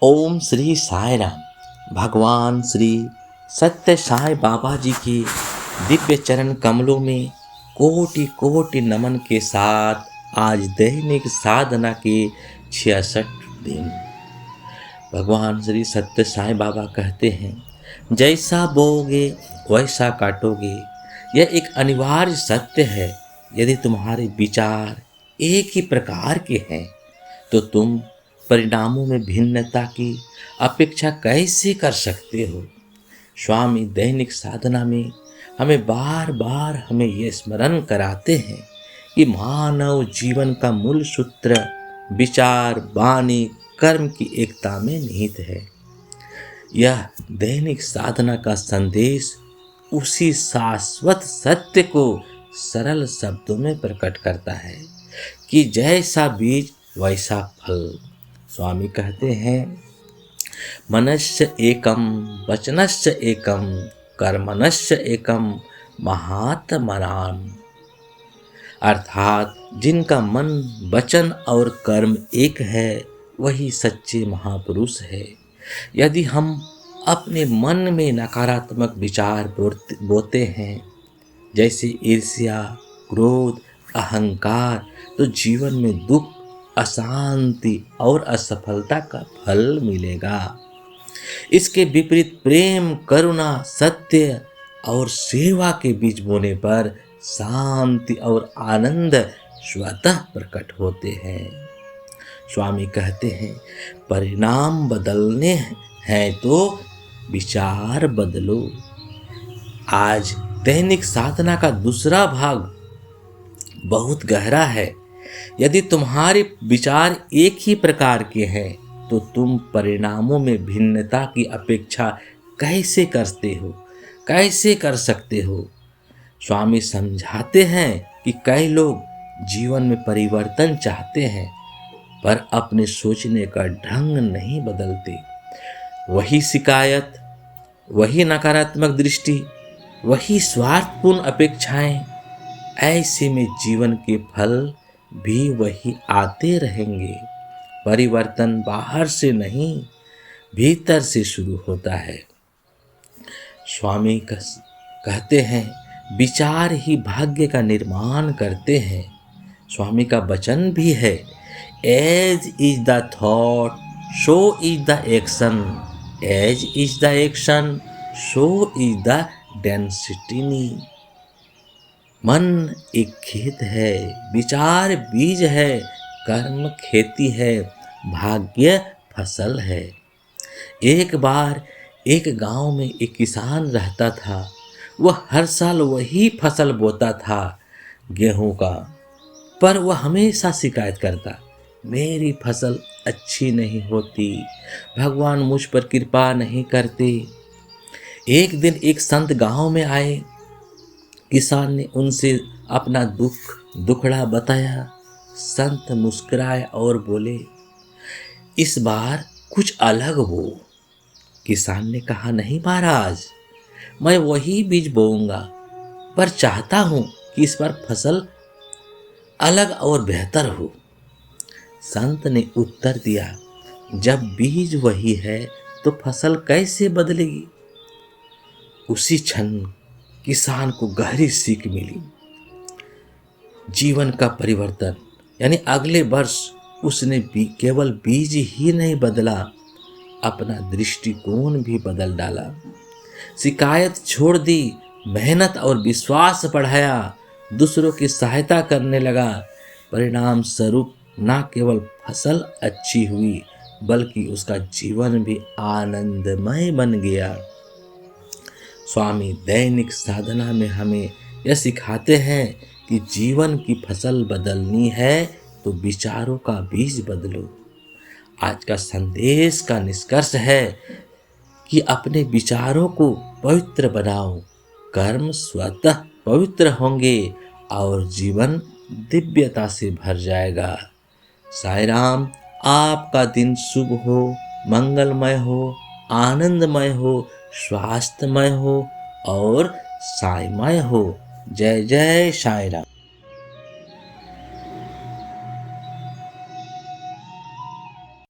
ओम श्री साई राम। भगवान श्री सत्य साई बाबा जी के दिव्य चरण कमलों में कोटि कोटि नमन के साथ आज दैनिक साधना के 66 दिन। भगवान श्री सत्य साई बाबा कहते हैं, जैसा बोओगे वैसा काटोगे। यह एक अनिवार्य सत्य है। यदि तुम्हारे विचार एक ही प्रकार के हैं तो तुम परिणामों में भिन्नता की अपेक्षा कैसे कर सकते हो। स्वामी दैनिक साधना में हमें बार बार हमें यह स्मरण कराते हैं कि मानव जीवन का मूल सूत्र विचार, वाणी, कर्म की एकता में निहित है। यह दैनिक साधना का संदेश उसी शाश्वत सत्य को सरल शब्दों में प्रकट करता है कि जैसा बीज वैसा फल। स्वामी कहते हैं, मनस्य एकम वचनस्य एकम कर्मणस्य एकम महात्मनाम। अर्थात जिनका मन, वचन और कर्म एक है वही सच्चे महापुरुष है। यदि हम अपने मन में नकारात्मक विचार बोते हैं, जैसे ईर्ष्या, क्रोध, अहंकार, तो जीवन में दुख, अशांति और असफलता का फल मिलेगा। इसके विपरीत प्रेम, करुणा, सत्य और सेवा के बीज बोने पर शांति और आनंद स्वतः प्रकट होते हैं। स्वामी कहते हैं, परिणाम बदलने हैं तो विचार बदलो। आज दैनिक साधना का दूसरा भाग बहुत गहरा है। यदि तुम्हारे विचार एक ही प्रकार के हैं तो तुम परिणामों में भिन्नता की अपेक्षा कैसे कर सकते हो। स्वामी समझाते हैं कि कई लोग जीवन में परिवर्तन चाहते हैं पर अपने सोचने का ढंग नहीं बदलते। वही शिकायत, वही नकारात्मक दृष्टि, वही स्वार्थपूर्ण अपेक्षाएं। ऐसे में जीवन के फल भी वही आते रहेंगे। परिवर्तन बाहर से नहीं, भीतर से शुरू होता है। स्वामी कहते हैं, विचार ही भाग्य का निर्माण करते हैं। स्वामी का वचन भी है, as is the thought so is the action, as is the action so is the density. मन एक खेत है, विचार बीज है, कर्म खेती है, भाग्य फसल है। एक बार एक गांव में एक किसान रहता था। वह हर साल वही फसल बोता था, गेहूं का, पर वह हमेशा शिकायत करता, मेरी फसल अच्छी नहीं होती, भगवान मुझ पर कृपा नहीं करते। एक दिन एक संत गांव में आए। किसान ने उनसे अपना दुखड़ा बताया। संत मुस्कुराए और बोले, इस बार कुछ अलग हो। किसान ने कहा, नहीं महाराज, मैं वही बीज बोऊंगा, पर चाहता हूं कि इस बार फसल अलग और बेहतर हो। संत ने उत्तर दिया, जब बीज वही है तो फसल कैसे बदलेगी। उसी क्षण किसान को गहरी सीख मिली। जीवन का परिवर्तन, यानी अगले वर्ष उसने केवल बीज ही नहीं बदला, अपना दृष्टिकोण भी बदल डाला। शिकायत छोड़ दी, मेहनत और विश्वास बढ़ाया, दूसरों की सहायता करने लगा। परिणाम स्वरूप न केवल फसल अच्छी हुई बल्कि उसका जीवन भी आनंदमय बन गया। स्वामी दैनिक साधना में हमें यह सिखाते हैं कि जीवन की फसल बदलनी है तो विचारों का बीज बदलो। आज का संदेश का निष्कर्ष है कि अपने विचारों को पवित्र बनाओ, कर्म स्वतः पवित्र होंगे और जीवन दिव्यता से भर जाएगा। साई राम, आपका दिन शुभ हो, मंगलमय हो, आनंदमय हो, स्वास्थ्यमय हो और साईमय हो। जय जय साई राम।